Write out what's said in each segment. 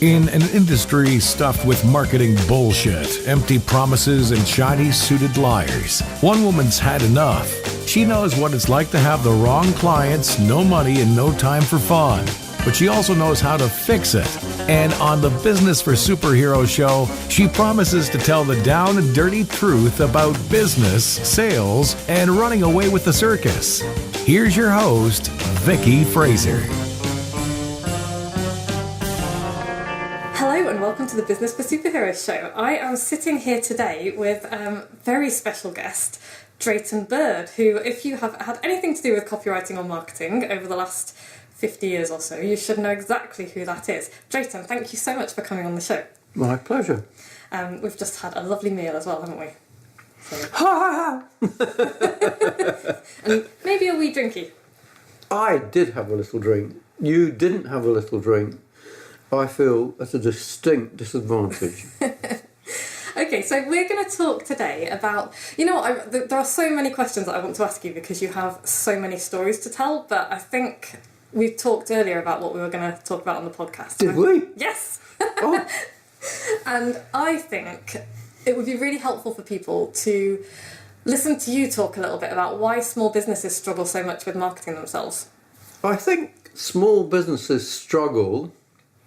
In an industry stuffed with marketing bullshit, empty promises, and shiny-suited liars, one woman's had enough. She knows what it's like to have the wrong clients, no money, and no time for fun. But she also knows how to fix it. And on the Business for Superheroes show, she promises to tell the down and dirty truth about business, sales, and running away with the circus. Here's your host, Vicky Fraser. Hello and welcome to the Business for Superheroes show. I am sitting here today with a very special guest, Drayton Bird, who, if you have had anything to do with copywriting or marketing over the last 50 years or so, you should know exactly who that is. Drayton, thank you so much for coming on the show. My pleasure. We've just had a lovely meal as well, haven't we? So. Ha And maybe a wee drinky. I did have a little drink. You didn't have a little drink. I feel at a distinct disadvantage. Okay, so we're going to talk today about, there are so many questions that I want to ask you because you have so many stories to tell, but I think we talked earlier about what we were going to talk about on the podcast. Did we? Yes. Oh. And I think it would be really helpful for people to listen to you talk a little bit about why small businesses struggle so much with marketing themselves. I think small businesses struggle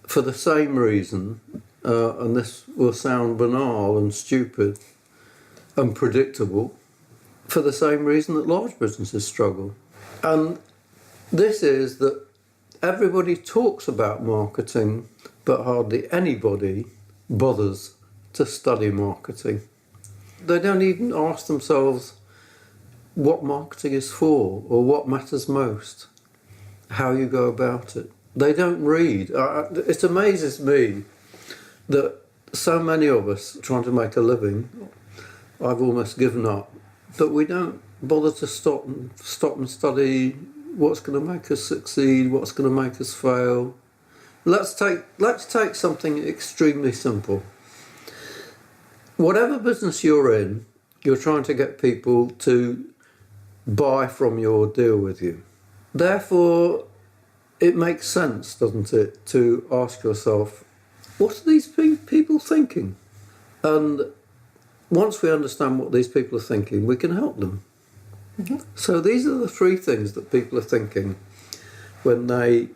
for the same reason, and this will sound banal and stupid and predictable, for the same reason that large businesses struggle. And this is that everybody talks about marketing, but hardly anybody bothers to study marketing. They don't even ask themselves what marketing is for or what matters most, how you go about it. They don't read. It amazes me that so many of us trying to make a living, I've almost given up, that we don't bother to stop and study what's going to make us succeed, what's going to make us fail. Let's take something extremely simple. Whatever business you're in, you're trying to get people to buy from you or deal with you. Therefore, it makes sense, doesn't it, to ask yourself, what are these people thinking? And once we understand what these people are thinking, we can help them. Mm-hmm. So these are the three things that people are thinking when they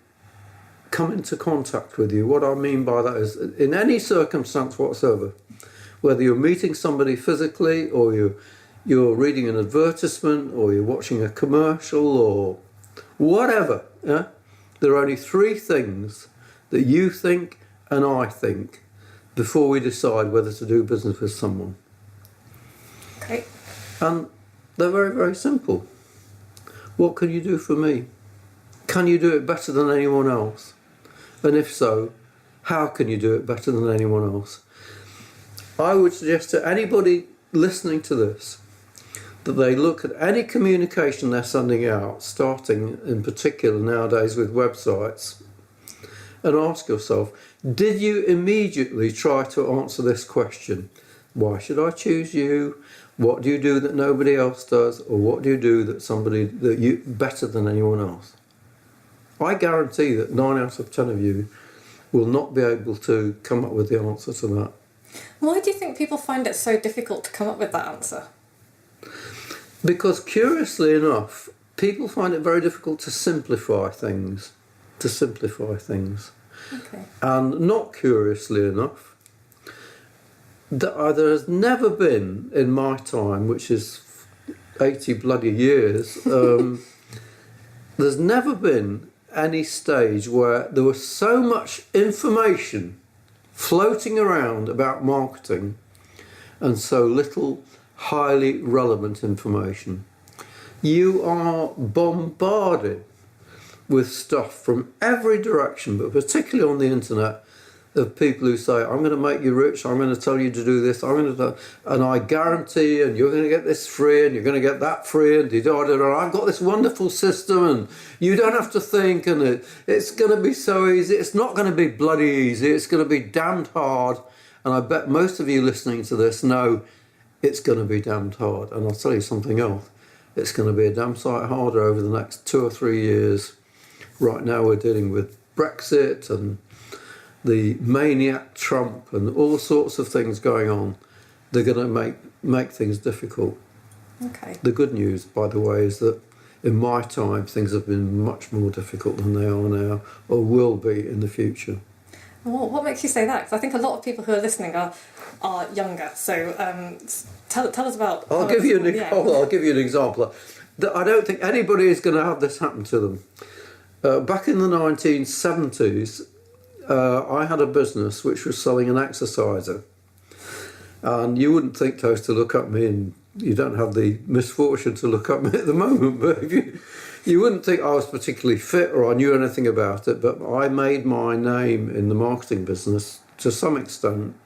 come into contact with you. What I mean by that is, in any circumstance whatsoever, whether you're meeting somebody physically or you're reading an advertisement or you're watching a commercial or whatever, yeah? There are only three things that you think and I think before we decide whether to do business with someone. Okay. And they're very, very simple. What can you do for me? Can you do it better than anyone else? And if so, how can you do it better than anyone else? I would suggest to anybody listening to this that they look at any communication they're sending out, starting in particular nowadays with websites, and ask yourself, did you immediately try to answer this question? Why should I choose you? What do you do that nobody else does? Or what do you do that you better than anyone else? I guarantee that 9 out of 10 of you will not be able to come up with the answer to that. Why do you think people find it so difficult to come up with that answer? Because curiously enough, people find it very difficult to simplify things. Okay. And not curiously enough, there has never been in my time, which is 80 bloody years, there's never been any stage where there was so much information floating around about marketing and so little highly relevant information. You are bombarded with stuff from every direction, but particularly on the internet, of people who say, I'm going to make you rich, I'm going to tell you to do this, and I guarantee, and you're going to get this free, and you're going to get that free, and I've got this wonderful system, and you don't have to think, and it's going to be so easy. It's not going to be bloody easy, it's going to be damned hard, and I bet most of you listening to this know it's going to be damned hard. And I'll tell you something else, it's going to be a damn sight harder over the next 2 or 3 years right now we're dealing with Brexit and the maniac Trump and all sorts of things going on. They're going to make things difficult. Okay. The good news, by the way, is that in my time things have been much more difficult than they are now, or will be in the future. Well, what makes you say that? Because I think a lot of people who are listening are younger. So tell us about. I'll give you an example. I don't think anybody is going to have this happen to them. Back in the 1970s, I had a business which was selling an exerciser. And you wouldn't think, Toast, to look at me, and you don't have the misfortune to look at me at the moment, but if you wouldn't think I was particularly fit or I knew anything about it, but I made my name in the marketing business to some extent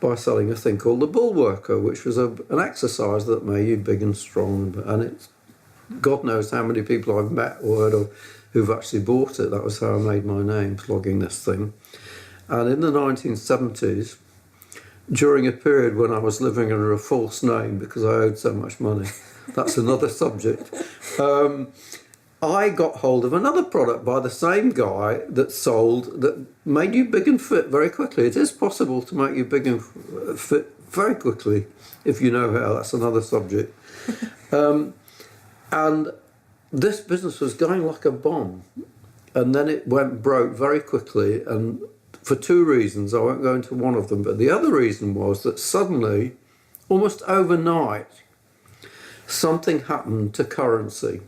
by selling a thing called the Bull Worker, which was an exercise that made you big and strong, and it's God knows how many people I've met or heard of who've actually bought it. That was how I made my name, slogging this thing. And in the 1970s, during a period when I was living under a false name because I owed so much money, that's another subject, I got hold of another product by the same guy that made you big and fit very quickly. It is possible to make you big and fit very quickly if you know how. That's another subject. And this business was going like a bomb, and then it went broke very quickly, and for two reasons. I won't go into one of them, but the other reason was that suddenly, almost overnight, something happened to currency.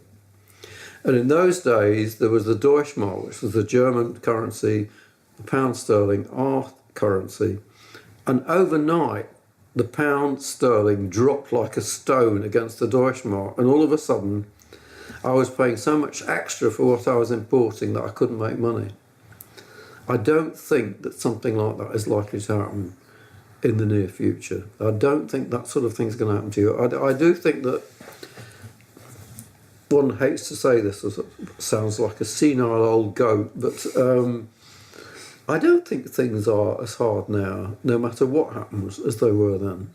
And in those days, there was the Deutschmark, which was the German currency, the pound sterling, our currency. And overnight, the pound sterling dropped like a stone against the Deutschmark. And all of a sudden, I was paying so much extra for what I was importing that I couldn't make money. I don't think that something like that is likely to happen in the near future. I don't think that sort of thing's going to happen to you. I do think that one hates to say this, as it sounds like a senile old goat, but I don't think things are as hard now, no matter what happens, as they were then.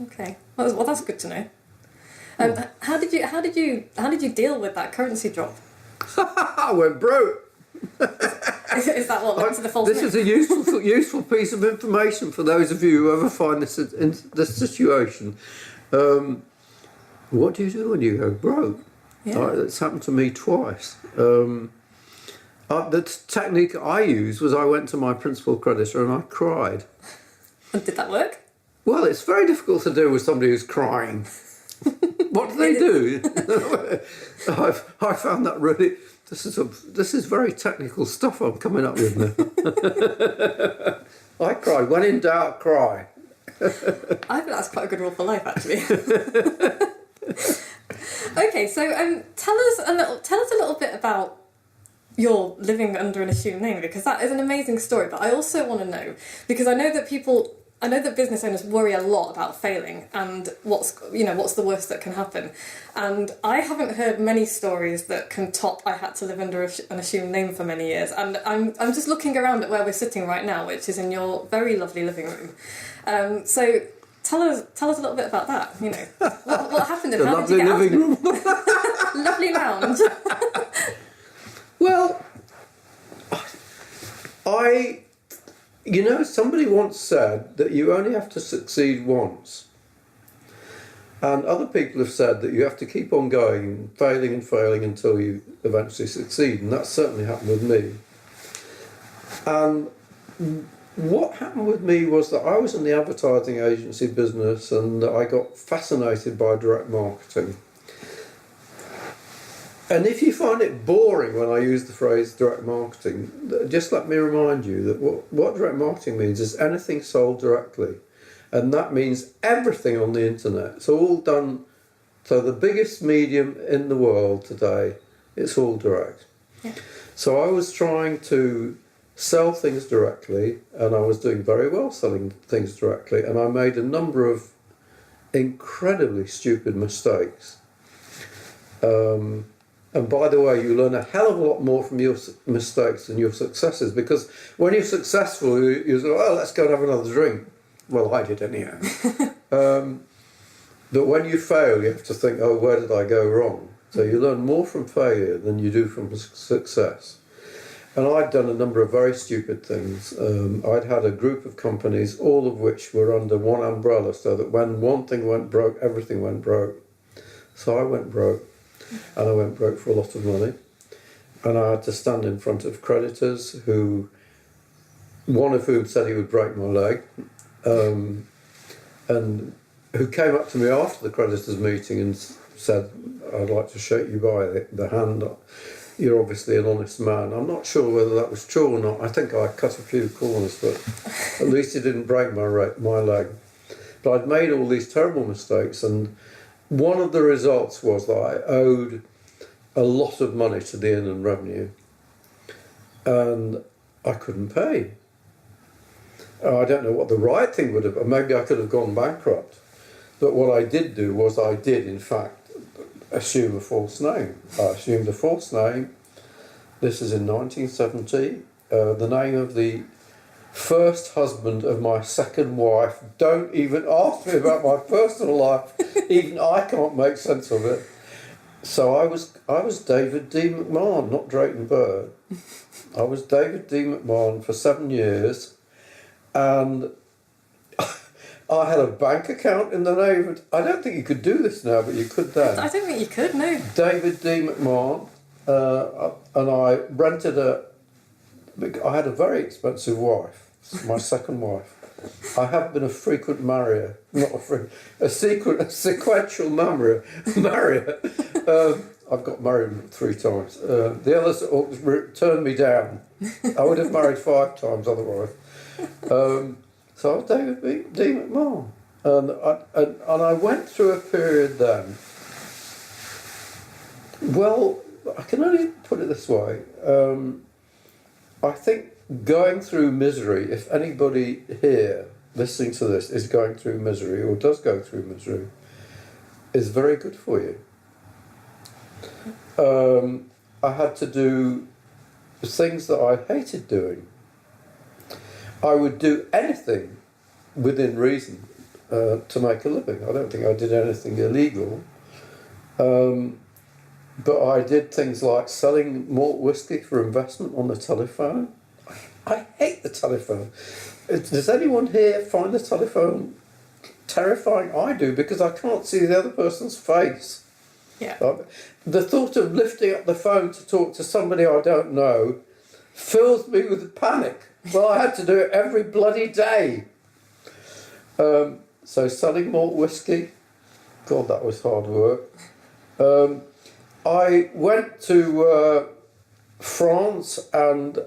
Okay, well that's good to know. How did you deal with that currency drop? I went broke. Is that what led to the false This name? is a useful piece of information for those of you who ever find this in this situation. What do you do when you go broke? Yeah. It's happened to me twice. The technique I used was I went to my principal creditor and I cried. And did that work? Well, it's very difficult to do with somebody who's crying. What do they do? I found that really. This is very technical stuff I'm coming up with now. I cried. When in doubt, cry. I think that's quite a good rule for life, actually. Okay, so tell us a little bit about your living under an assumed name, because that is an amazing story. But I also want to know, because I know that business owners worry a lot about failing and what's the worst that can happen. And I haven't heard many stories that can top I had to live under an assumed name for many years. And I'm just looking around at where we're sitting right now, which is in your very lovely living room. So tell us a little bit about that. You know, what happened and how did you get out of it? Lovely lounge. Well, somebody once said that you only have to succeed once. And other people have said that you have to keep on going, failing and failing until you eventually succeed. And that certainly happened with me. And what happened with me was that I was in the advertising agency business and I got fascinated by direct marketing. And if you find it boring when I use the phrase direct marketing, just let me remind you that what direct marketing means is anything sold directly. And that means everything on the internet. It's all done. So the biggest medium in the world today, it's all direct. Yeah. So I was trying to sell things directly, and I was doing very well selling things directly, and I made a number of incredibly stupid mistakes. And by the way, you learn a hell of a lot more from your mistakes than your successes, because when you're successful, you say, well, let's go and have another drink. Well, I did anyhow. But when you fail, you have to think, oh, where did I go wrong? So you learn more from failure than you do from success. And I'd done a number of very stupid things. I'd had a group of companies, all of which were under one umbrella, so that when one thing went broke, everything went broke. So I went broke, and I went broke for a lot of money. And I had to stand in front of creditors, one of whom said he would break my leg, and who came up to me after the creditors' meeting and said, "I'd like to shake you by the hand. You're obviously an honest man." I'm not sure whether that was true or not. I think I cut a few corners, but at least he didn't break my leg. But I'd made all these terrible mistakes, and one of the results was that I owed a lot of money to the Inland Revenue, and I couldn't pay. I don't know what the right thing would have. Maybe I could have gone bankrupt. But what I did do was I did, in fact, assume a false name. I assumed a false name. This is in 1970. The name of the first husband of my second wife. Don't even ask me about my personal life. Even I can't make sense of it. So I was David D. McMahon, not Drayton Bird. I was David D. McMahon for 7 years, and I had a bank account in the name of, I don't think you could do this now, but you could then. I don't think you could, no. David D. McMahon, and I rented I had a very expensive wife, my second wife. I have been a frequent marrier, a sequential marrier. I've got married 3 times. The others turned me down. I would have married 5 times otherwise. So I was David D. McMahon, and I went through a period then. Well, I can only put it this way. I think going through misery, if anybody here listening to this is going through misery or does go through misery, is very good for you. I had to do things that I hated doing. I would do anything within reason to make a living. I don't think I did anything illegal. But I did things like selling malt whiskey for investment on the telephone. I hate the telephone. Does anyone here find the telephone terrifying? I do, because I can't see the other person's face. Yeah. The thought of lifting up the phone to talk to somebody I don't know fills me with panic. Well, I had to do it every bloody day. So selling malt whiskey, God, that was hard work. I went to France and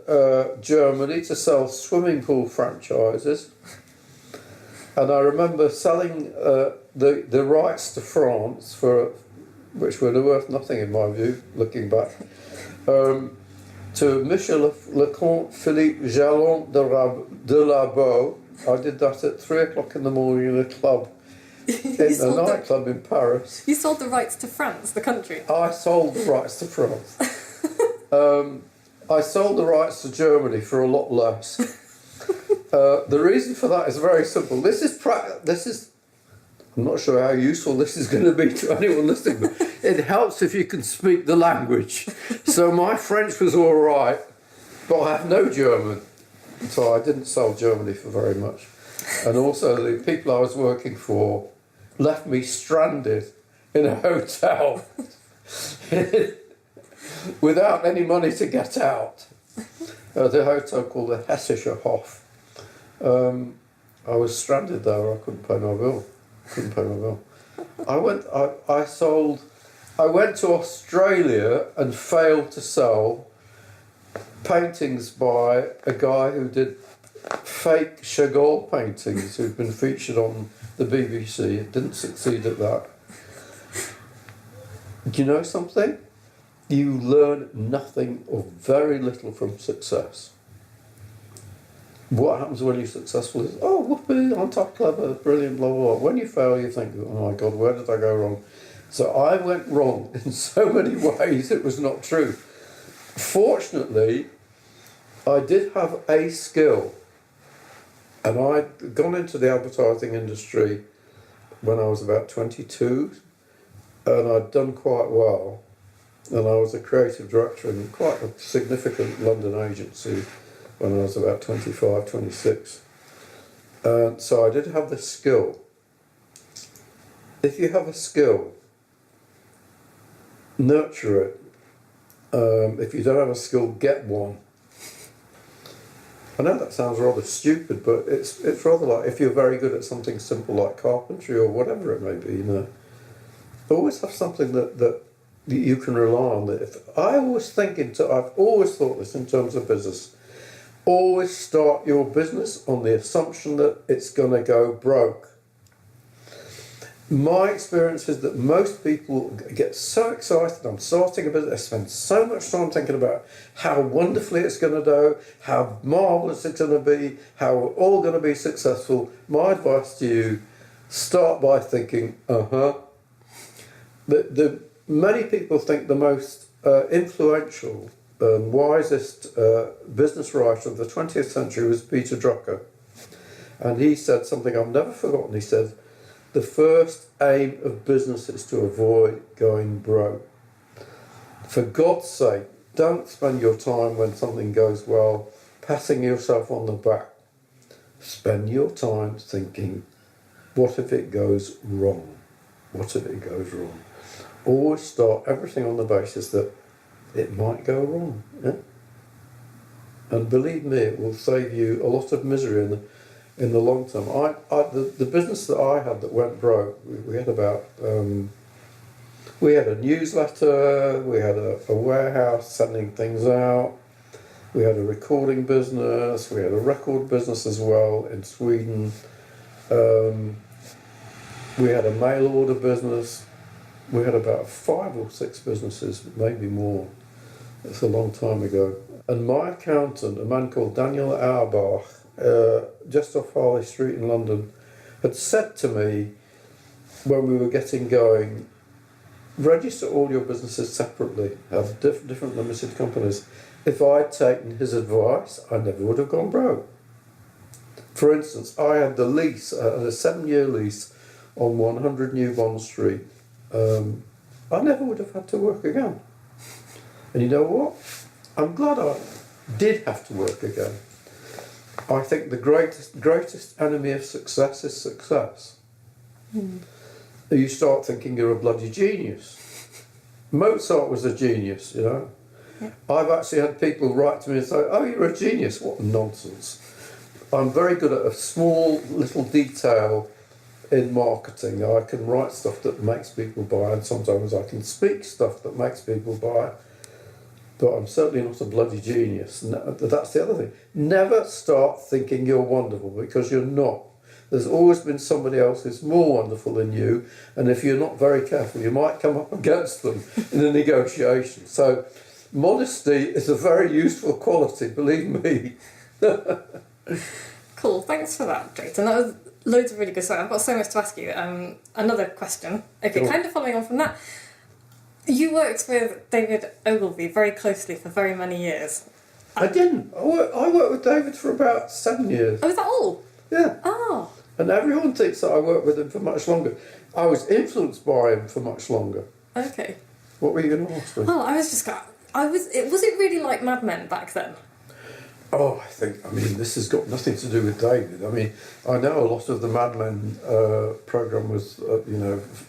Germany to sell swimming pool franchises, and I remember selling the rights to France which were worth nothing in my view, looking back, to Michel Leconte Philippe Jalon de Labeau. I did that at 3 o'clock in the morning in a club, in a nightclub in Paris. You sold the rights to France, the country? I sold the rights to France. I sold the rights to Germany for a lot less. The reason for that is very simple. This is I'm not sure how useful this is going to be to anyone listening, but it helps if you can speak the language. So my French was all right, but I have no German, so I didn't sell Germany for very much. And also the people I was working for left me stranded in a hotel without any money to get out. The hotel called the Hessischer Hof. I was stranded there. I couldn't pay my bill. I went to Australia and failed to sell paintings by a guy who did fake Chagall paintings who'd been featured on the BBC. It didn't succeed at that. Do you know something? You learn nothing or very little from success. What happens when you're successful is, oh, whoopee, I'm top clever, brilliant, blah, blah, blah. When you fail, you think, oh my God, where did I go wrong? So I went wrong in so many ways it was not true. Fortunately, I did have a skill, and I'd gone into the advertising industry when I was about 22, and I'd done quite well. and I was a creative director in quite a significant London agency when I was about 25, 26. So I did have this skill. If you have a skill, nurture it. If you don't have a skill, get one. I know that sounds rather stupid, but it's rather like if you're very good at something simple like carpentry or whatever it may be, you know, always have something that you can rely on. That if I always I've always thought this in terms of business. Always start your business on the assumption that it's going to go broke. My experience is that most people get so excited, I'm starting a business, they spend so much time thinking about how wonderfully it's going to do, how marvellous it's going to be, how we're all going to be successful. My advice to you, start by thinking, Many people think the most influential and wisest business writer of the 20th century was Peter Drucker. And he said something I've never forgotten. He said, the first aim of business is to avoid going broke. For God's sake, don't spend your time when something goes well patting yourself on the back. Spend your time thinking, what if it goes wrong? What if it goes wrong? Always start everything on the basis that it might go wrong. Yeah? And believe me, it will save you a lot of misery in the long term. The business that I had that went broke, we had about we had a newsletter, we had a warehouse sending things out, we had a recording business, we had a record business as well in Sweden, we had a mail order business, we had about 5 or 6 businesses, maybe more. It's a long time ago. And my accountant, a man called Daniel Auerbach, just off Harley Street in London, had said to me when we were getting going, register all your businesses separately, have different limited companies. If I'd taken his advice, I never would have gone broke. For instance, I had the lease, a 7-year lease on 100 New Bond Street. I never would have had to work again. And you know what? I'm glad I did have to work again. I think the greatest enemy of success is success. You start thinking you're a bloody genius. Mozart was a genius, you know. Yeah. I've actually had people write to me and say, oh, you're a genius. What nonsense. I'm very good at a small little detail in marketing. I can write stuff that makes people buy, and sometimes I can speak stuff that makes people buy. But I'm certainly not a bloody genius. That's the other thing. Never start thinking you're wonderful, because you're not. There's always been somebody else who's more wonderful than you, and if you're not very careful, you might come up against them in a negotiation. So modesty is a very useful quality, believe me. Cool, thanks for that, Drayton. That was loads of really good stuff. I've got so much to ask you. Another question. Okay, kind of following on from that. You worked with David Ogilvy very closely for very many years. I didn't. I worked with David for about 7 years. Oh, is that all? Yeah. Oh. And everyone thinks that I worked with him for much longer. I was influenced by him for much longer. Okay. What were you going to ask me? Well, was it really like Mad Men back then? Oh, I mean, this has got nothing to do with David. I mean, I know a lot of the Mad Men programme was,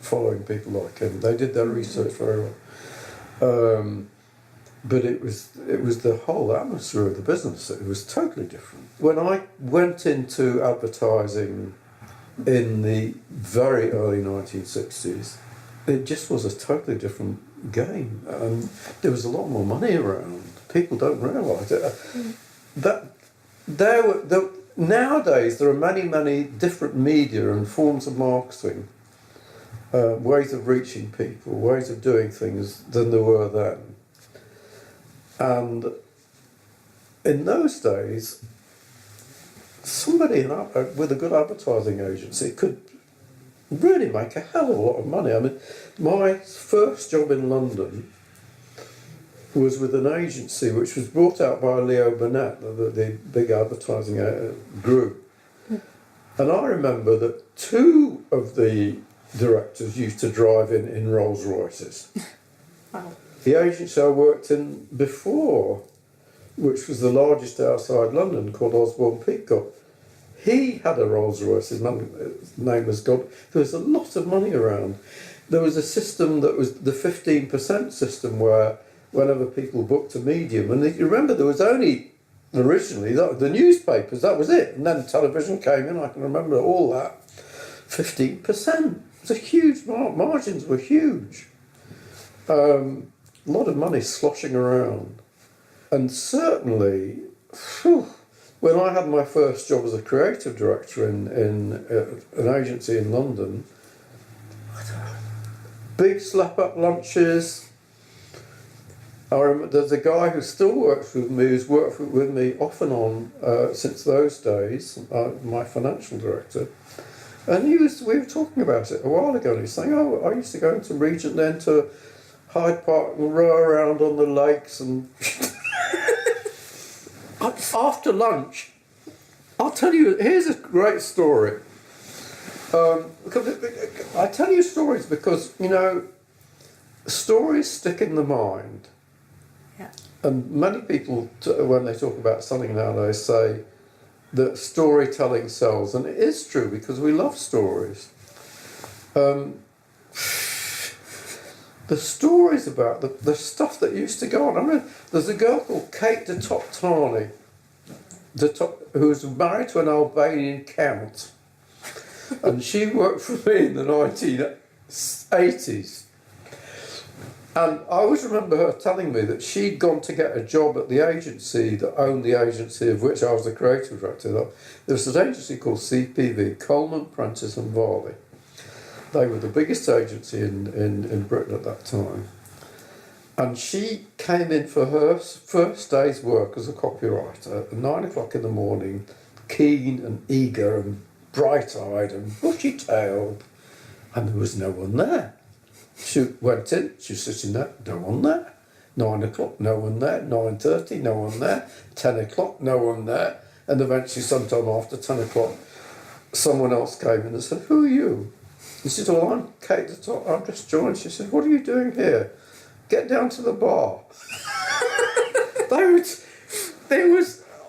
following people like him. They did their research very well. But it was the whole atmosphere of the business. It was totally different. When I went into advertising in the very early 1960s, it just was a totally different game. There was a lot more money around. People don't realise it. Nowadays there are many different media and forms of marketing, ways of reaching people, ways of doing things than there were then. And in those days, somebody with a good advertising agency could really make a hell of a lot of money. I mean, my first job in London was with an agency which was brought out by Leo Burnett, the big advertising group. And I remember that 2 of the directors used to drive in Rolls Royces. Wow. the agency I worked in before, which was the largest outside London, called Osborne Peacock, he had a Rolls Royce. His name was God. There was a lot of money around. There was a system that was the 15% system, where whenever people booked a medium, and you remember there was only originally the newspapers, that was it, and then television came in. I can remember all that. 15%. It was a huge margins were huge. A lot of money sloshing around, and certainly, when I had my first job as a creative director in an agency in London, big slap-up lunches. I remember there's a guy who still works with me, who's worked with me off and on since those days, my financial director. And we were talking about it a while ago, and he was saying, oh, I used to go into Regent then to Hyde Park and row around on the lakes, and after lunch, I'll tell you, here's a great story. I tell you stories because, stories stick in the mind. Yeah. And many people, when they talk about something nowadays, say that storytelling sells. And it is true, because we love stories. The stories about the stuff that used to go on. I mean, there's a girl called Kate de Toptani, who was married to an Albanian count. And she worked for me in the 1980s. And I always remember her telling me that she'd gone to get a job at the agency that owned the agency of which I was the creative director. There was an agency called CPV, Coleman, Prentice and Varley. They were the biggest agency in Britain at that time. And she came in for her first day's work as a copywriter at 9 o'clock in the morning, keen and eager and bright-eyed and bushy-tailed, and there was no one there. She went in, she was sitting there, no one there. 9 o'clock, no one there. 9:30, no one there. 10 o'clock, no one there. And eventually, sometime after 10 o'clock, someone else came in and said, who are you? He said, well, I'm Kate the Top, I've just joined. She said, what are you doing here? Get down to the bar.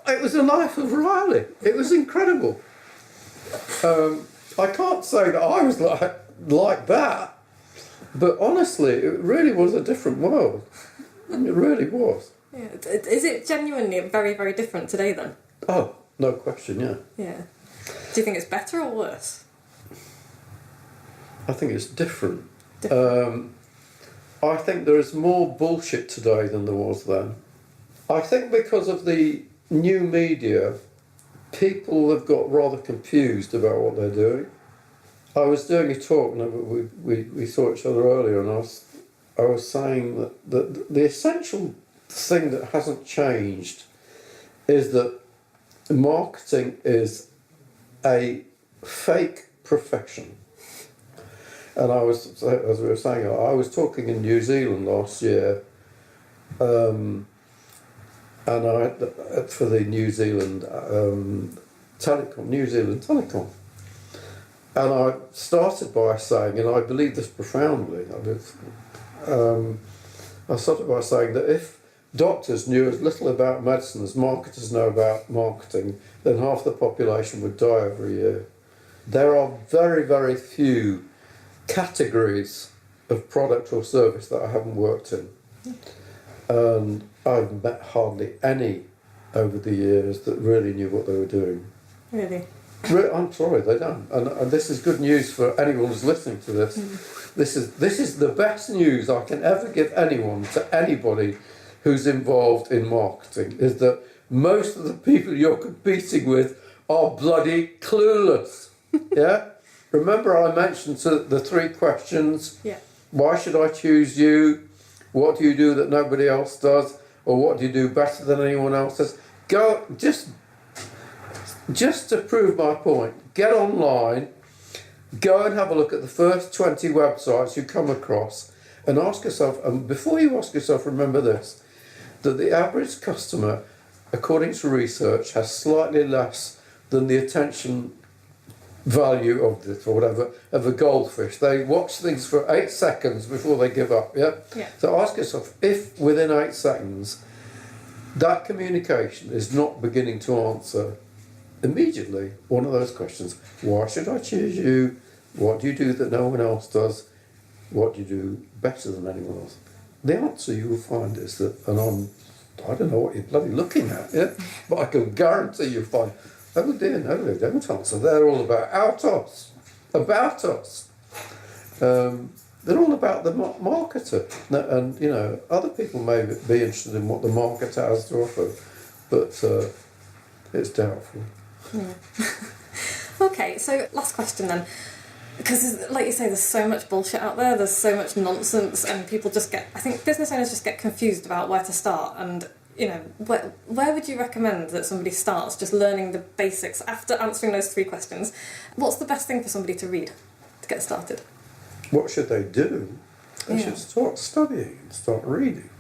It was a life of Riley. It was incredible. I can't say that I was like that, but honestly, it really was a different world. It really was. Yeah. Is it genuinely very, very different today then? Oh, no question, yeah. Yeah. Do you think it's better or worse? I think it's different. I think there is more bullshit today than there was then. I think because of the new media, people have got rather confused about what they're doing. I was doing a talk, and we saw each other earlier, and I was saying that the essential thing that hasn't changed is that marketing is a fake profession. And as we were saying, I was talking in New Zealand last year, and for the New Zealand Telecom. And I started by saying, and I believe this profoundly, I started by saying that if doctors knew as little about medicine as marketers know about marketing, then half the population would die every year. There are very, very few categories of product or service that I haven't worked in. And I've met hardly any over the years that really knew what they were doing. Really? I'm sorry, they don't. And this is good news for anyone who's listening to this. This is the best news I can ever give anyone, to anybody who's involved in marketing, is that most of the people you're competing with are bloody clueless. Yeah? Remember I mentioned the three questions? Yeah. Why should I choose you? What do you do that nobody else does? Or what do you do better than anyone else does? Go, just to prove my point, get online, go and have a look at the first 20 websites you come across, and ask yourself, and before you ask yourself, remember this, that the average customer, according to research, has slightly less than the attention value of this or whatever of a goldfish. They watch things for 8 seconds before they give up. Yeah. So ask yourself, if within 8 seconds that communication is not beginning to answer immediately one of those questions: why should I choose you? What do you do that no one else does? What do you do better than anyone else? The answer you will find is that, and I don't know what you're bloody looking at, yeah, but I can guarantee you'll find, oh dear, no, they don't answer. They're all about us. They're all about the marketer. And, you know, other people may be interested in what the marketer has to offer, but it's doubtful. Yeah. Okay, so last question then. Because, like you say, there's so much bullshit out there, there's so much nonsense, and people just I think business owners just get confused about where to start. And, you know, where would you recommend that somebody starts just learning the basics after answering those 3 questions? What's the best thing for somebody to read to get started? What should they do? They should start studying, start reading.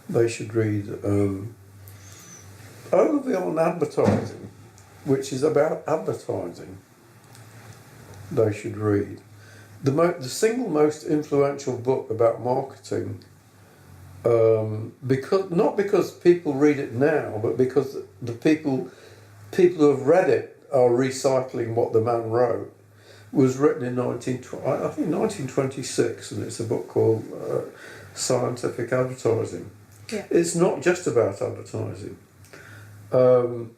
They should read Ogilvy on advertising, which is about advertising. They should read the single most influential book about marketing, not because people read it now, but because the people who have read it are recycling what the man wrote. Was written in 1926, and it's a book called Scientific Advertising. Yeah. It's not just about advertising. And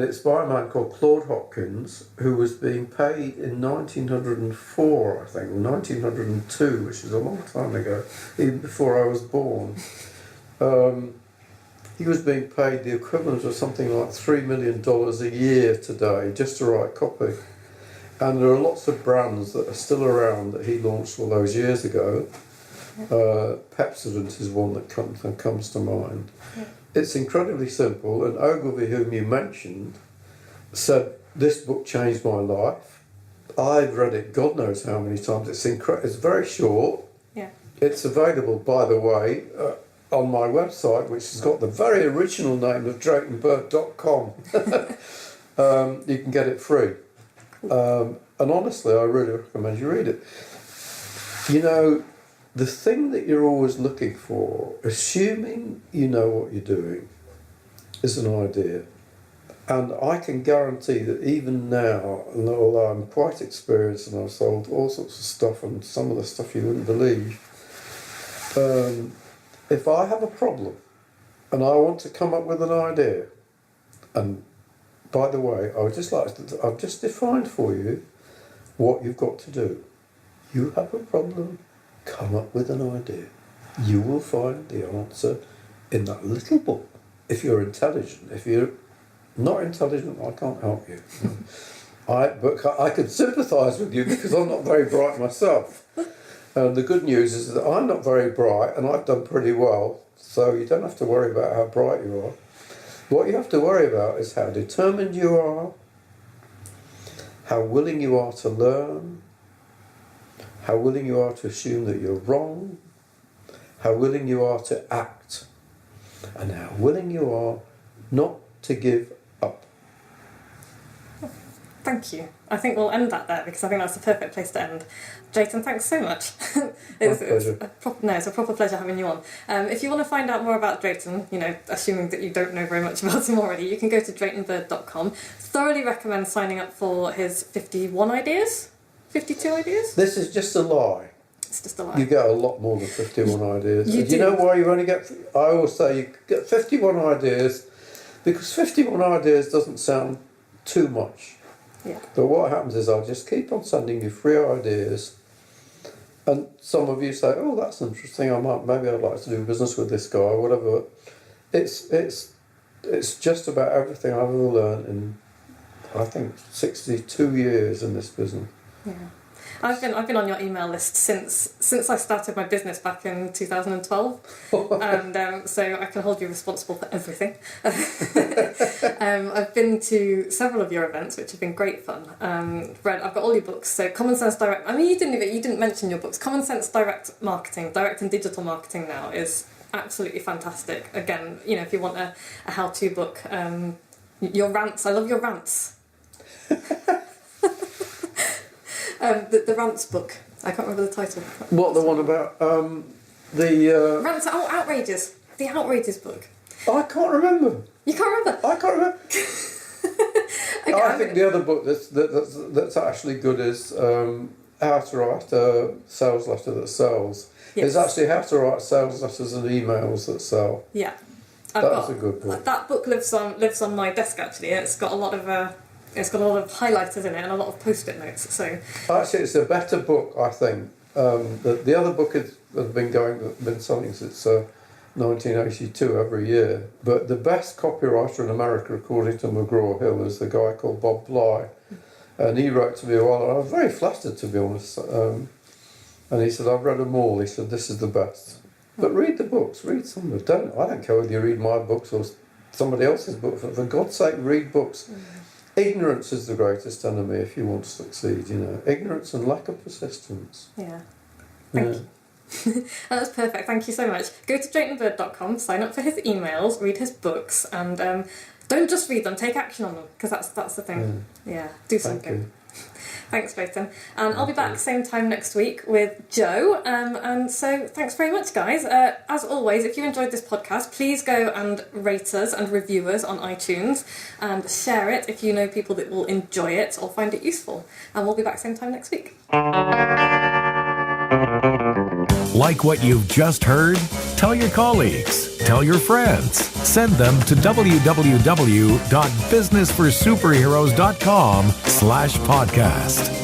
it's by a man called Claude Hopkins, who was being paid in 1904, I think, or 1902, which is a long time ago, even before I was born. He was being paid the equivalent of something like $3 million a year today just to write copy. And there are lots of brands that are still around that he launched all those years ago. Pepsodent is one that comes to mind. Yeah. It's incredibly simple, and Ogilvy, whom you mentioned, said, this book changed my life. I've read it God knows how many times. It's very short. Yeah. It's available, by the way, on my website, which has got the very original name of DraytonBird.com. You can get it free. And honestly, I really recommend you read it. You know, the thing that you're always looking for, assuming you know what you're doing, is an idea. And I can guarantee that even now, and although I'm quite experienced and I've sold all sorts of stuff, and some of the stuff you wouldn't believe, if I have a problem and I want to come up with an idea, and by the way, I've just defined for you what you've got to do. You have a problem, come up with an idea. You will find the answer in that little book. If you're intelligent, if you're not intelligent, I can't help you. But I could sympathise with you because I'm not very bright myself. The good news is that I'm not very bright and I've done pretty well, so you don't have to worry about how bright you are. What you have to worry about is how determined you are, how willing you are to learn, how willing you are to assume that you're wrong, how willing you are to act, and how willing you are not to give up. Thank you. I think we'll end that there because I think that's the perfect place to end. Drayton, thanks so much. It's a proper pleasure having you on. If you want to find out more about Drayton, you know, assuming that you don't know very much about him already, you can go to DraytonBird.com. Thoroughly recommend signing up for his 51 ideas? 52 ideas? This is just a lie. It's just a lie. You get a lot more than 51 ideas. You do you know why you only get... I always say you get 51 ideas because 51 ideas doesn't sound too much. Yeah. But what happens is I'll just keep on sending you free ideas, and some of you say, "Oh, that's interesting. Maybe I'd like to do business with this guy or whatever." It's just about everything I've ever learned in, I think, 62 years in this business. Yeah. I've been on your email list since I started my business back in 2012, and so I can hold you responsible for everything. I've been to several of your events, which have been great fun. I've got all your books. So Common Sense Direct. I mean, you didn't mention your books. Common Sense Direct Marketing, direct and digital marketing now is absolutely fantastic. Again, you know, if you want a how-to book, your rants. I love your rants. The Rants book. I can't remember the title. What, the one about the... Rants, Outrageous. The Outrageous book. I can't remember. You can't remember? I can't remember. Okay, I think the other book that's actually good is How to Write a Sales Letter That Sells. Yes. It's actually How to Write Sales Letters and Emails That Sell. Yeah. That's a good book. That book lives on my desk actually. It's got a lot of highlighters in it and a lot of post-it notes. So actually, it's a better book, I think. The other book has been selling since 1982 every year. But the best copywriter in America, according to McGraw-Hill, is the guy called Bob Bly, and he wrote to me a while. And I was very flattered, to be honest. And he said, "I've read them all." He said, "This is the best." But read the books, read some of them. I don't care whether you read my books or somebody else's books. For God's sake, read books. Ignorance is the greatest enemy if you want to succeed, Ignorance and lack of persistence. Yeah. Thank you. That was perfect. Thank you so much. Go to draytonbird.com, sign up for his emails, read his books, and don't just read them, take action on them, because that's the thing. Yeah, do something. You. Thanks, Drayton. And I'll be back same time next week with Joe. And so thanks very much, guys. As always, if you enjoyed this podcast, please go and rate us and review us on iTunes and share it if you know people that will enjoy it or find it useful. And we'll be back same time next week. Like what you've just heard? Tell your colleagues, tell your friends, send them to www.businessforsuperheroes.com/podcast.